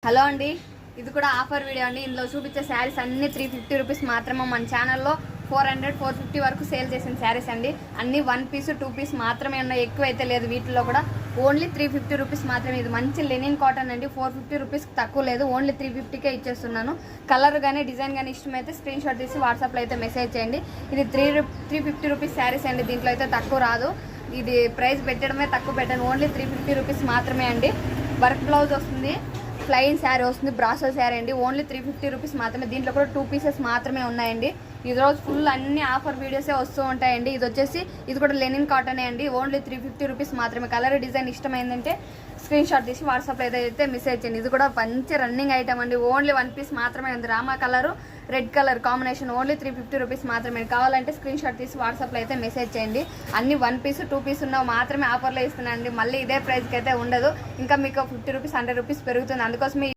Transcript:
Hello అండి, ఇది కూడా ఆఫర్ వీడియో అండి. ఇందులో చూపించే శారీస్ అన్ని 350 రూపీస్ మాత్రమే. మన ఛానల్లో 400-450 వరకు సేల్ చేసిన శారీస్ అండి. అన్ని 1 పీస్ 2 పీస్ మాత్రమే ఉన్నాయి, ఎక్కువ అయితే లేదు. వీటిలో కూడా ఓన్లీ 350 రూపీస్ మాత్రమే. ఇది మంచి లెనిన్ కాటన్ అండి. 450 రూపీస్కి తక్కువ లేదు, ఓన్లీ 350కే ఇచ్చేస్తున్నాను. కలర్ కానీ డిజైన్ కానీ ఇష్టమైతే స్క్రీన్ షాట్ తీసి వాట్సాప్లో అయితే మెసేజ్ చేయండి. ఇది 350 రూపీస్ శారీస్ అండి, దీంట్లో అయితే తక్కువ రాదు. ఇది ప్రైస్ పెట్టడమే తక్కువ పెట్టాను, ఓన్లీ 350 రూపీస్ మాత్రమే అండి. వర్క్ బ్లౌజ్ వస్తుంది, ప్లెయిన్ శారీ వస్తుంది, బ్రాసో శారీ అండి. ఓన్లీ 350 రూపీస్ మాత్రమే. దీంట్లో కూడా 2 పీసెస్ మాత్రమే ఉన్నాయండి. ఈరోజు ఫుల్ అన్ని ఆఫర్ వీడియోసే వస్తూ ఉంటాయండి. ఇది కూడా లెనిన్ కాటనే అండి. ఓన్లీ 350 రూపీస్ మాత్రమే. కలర్ డిజైన్ ఇష్టమైందంటే స్క్రీన్ షాట్ తీసి వాట్సాప్లో అయితే మెసేజ్ చేయండి. ఇది కూడా మంచి రన్నింగ్ ఐటమ్ అండి. ఓన్లీ 1 పీస్ మాత్రమే ఉంది. Rama colour red colour combination, only 350 rupees మాత్రమే. కావాలంటే స్క్రీన్ షాట్ తీసి వాట్సాప్లో అయితే మెసేజ్ చేయండి. అన్ని 1 పీస్ 2 పీస్ ఉన్నవి మాత్రమే ఆఫర్లో ఇస్తున్నానండి. మళ్ళీ ఇదే ప్రైస్కి అయితే ఉండదు. ఇంకా మీకు 50 రూపీస్ 100 రూపీస్ పెరుగుతుంది. అందుకోసమే